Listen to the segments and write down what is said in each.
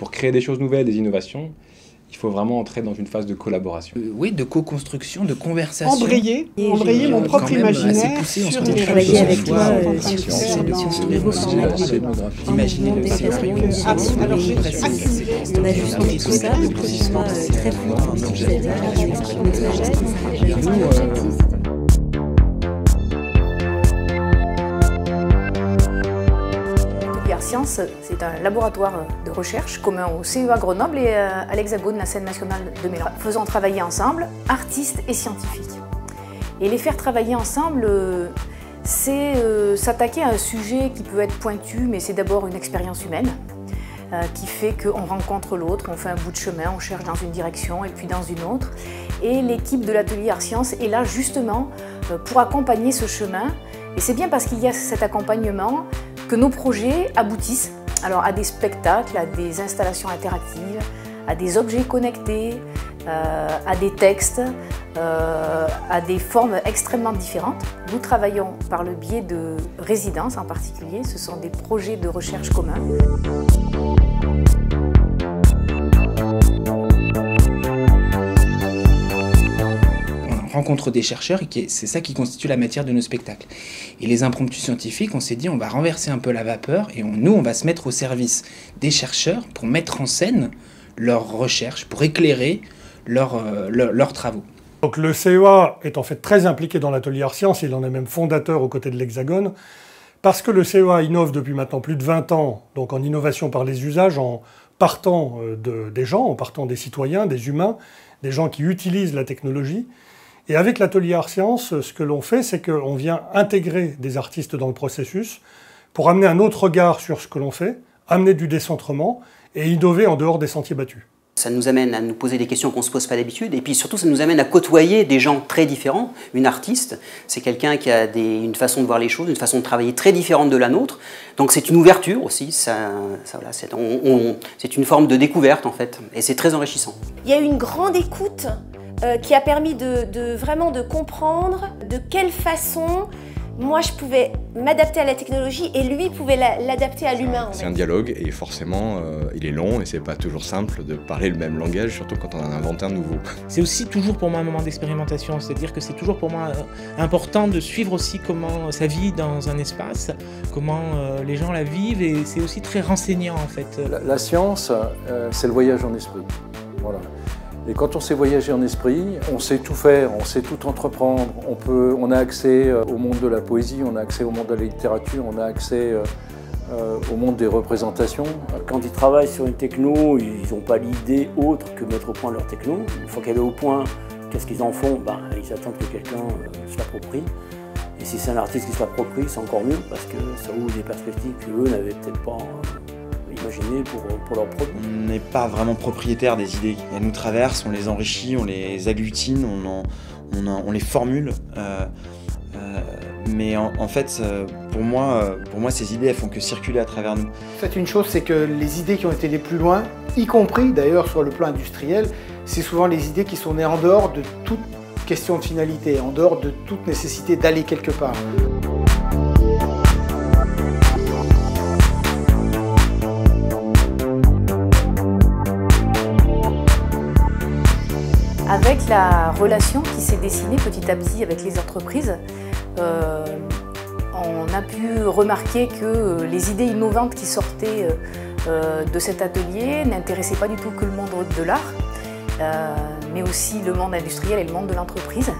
pour créer des choses nouvelles, des innovations, il faut vraiment entrer dans une phase de collaboration. Oui, de co-construction, de conversation. Embrayer mon propre imaginaire sur de travailler avec toi imaginer le scénario. On a ajusté tout ça pour que ce soit très fluide. Science, c'est un laboratoire de recherche commun au CEA Grenoble et à l'Hexagone, la scène nationale de Mélan, faisant travailler ensemble artistes et scientifiques. Et les faire travailler ensemble, c'est s'attaquer à un sujet qui peut être pointu, mais c'est d'abord une expérience humaine qui fait qu'on rencontre l'autre, on fait un bout de chemin, on cherche dans une direction et puis dans une autre. Et l'équipe de l'atelier Art Science est là justement pour accompagner ce chemin. Et c'est bien parce qu'il y a cet accompagnement que nos projets aboutissent alors à des spectacles, à des installations interactives, à des objets connectés, à des textes, à des formes extrêmement différentes. Nous travaillons par le biais de résidences en particulier, ce sont des projets de recherche communs. Rencontre des chercheurs et c'est ça qui constitue la matière de nos spectacles. Et les impromptus scientifiques, on s'est dit on va renverser un peu la vapeur et on va se mettre au service des chercheurs pour mettre en scène leurs recherches, pour éclairer leurs travaux. Donc le CEA est en fait très impliqué dans l'atelier Art Science, il en est même fondateur aux côtés de l'Hexagone, parce que le CEA innove depuis maintenant plus de 20 ans, donc en innovation par les usages, en partant des gens, en partant des citoyens, des humains, des gens qui utilisent la technologie. Et avec l'atelier Art Science, ce que l'on fait, c'est qu'on vient intégrer des artistes dans le processus pour amener un autre regard sur ce que l'on fait, amener du décentrement et innover en dehors des sentiers battus. Ça nous amène à nous poser des questions qu'on ne se pose pas d'habitude, et puis surtout ça nous amène à côtoyer des gens très différents. Une artiste, c'est quelqu'un qui a une façon de voir les choses, une façon de travailler très différente de la nôtre. Donc c'est une ouverture aussi, c'est une forme de découverte en fait, et c'est très enrichissant. Il y a eu une grande écoute qui a permis vraiment de comprendre de quelle façon moi je pouvais m'adapter à la technologie et lui pouvait l'adapter à l'humain. C'est un dialogue et forcément il est long et c'est pas toujours simple de parler le même langage, surtout quand on en invente un nouveau. C'est aussi toujours pour moi un moment d'expérimentation, c'est-à-dire que c'est toujours pour moi important de suivre aussi comment ça vit dans un espace, comment les gens la vivent, et c'est aussi très renseignant en fait. La science, c'est le voyage en esprit. Voilà. Et quand on sait voyager en esprit, on sait tout faire, on sait tout entreprendre. On a accès au monde de la poésie, on a accès au monde de la littérature, on a accès au monde des représentations. Quand ils travaillent sur une techno, ils n'ont pas l'idée autre que mettre au point leur techno. Une fois qu'elle est au point, qu'est-ce qu'ils en font? Ils attendent que quelqu'un se l'approprie. Et si c'est un artiste qui se l'approprie, c'est encore mieux, parce que ça ouvre des perspectives qu'eux n'avaient peut-être pas imaginées pour leur produit. On n'est pas vraiment propriétaire des idées. Elles nous traversent, on les enrichit, on les agglutine, on les formule. Mais en fait, pour moi, ces idées, elles font que circuler à travers nous. C'est une chose, c'est que les idées qui ont été les plus loin, y compris d'ailleurs sur le plan industriel, c'est souvent les idées qui sont nées en dehors de toute question de finalité, en dehors de toute nécessité d'aller quelque part. Avec la relation qui s'est dessinée petit à petit avec les entreprises, on a pu remarquer que les idées innovantes qui sortaient de cet atelier n'intéressaient pas du tout que le monde de l'art, mais aussi le monde industriel et le monde de l'entreprise.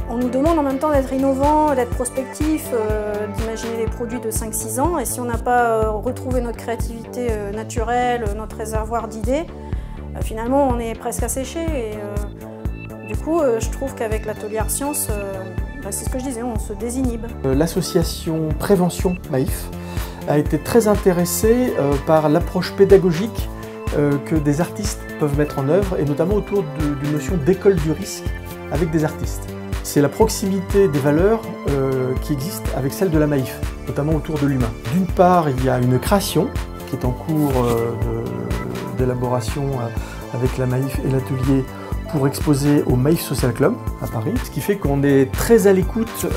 On nous demande en même temps d'être innovant, d'être prospectif, d'imaginer des produits de 5-6 ans, et si on n'a pas retrouvé notre créativité naturelle, notre réservoir d'idées, finalement on est presque asséché. Et, du coup, je trouve qu'avec l'atelier Art Science, c'est ce que je disais, on se désinhibe. L'association Prévention Maïf a été très intéressée par l'approche pédagogique que des artistes peuvent mettre en œuvre, et notamment autour d'une notion d'école du risque avec des artistes. C'est la proximité des valeurs qui existe avec celle de la Maïf, notamment autour de l'humain. D'une part, il y a une création qui est en cours d'élaboration avec la Maïf et l'atelier pour exposer au Maïf Social Club à Paris, ce qui fait qu'on est très à l'écoute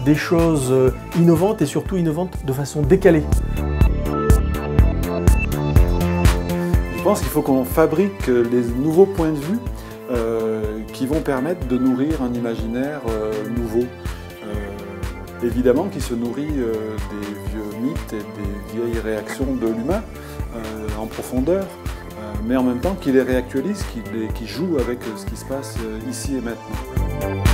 des choses innovantes et surtout innovantes de façon décalée. Je pense qu'il faut qu'on fabrique les nouveaux points de vue qui vont permettre de nourrir un imaginaire nouveau. Évidemment qui se nourrit des vieux mythes et des vieilles réactions de l'humain en profondeur, mais en même temps qui les réactualise, qui joue avec ce qui se passe ici et maintenant.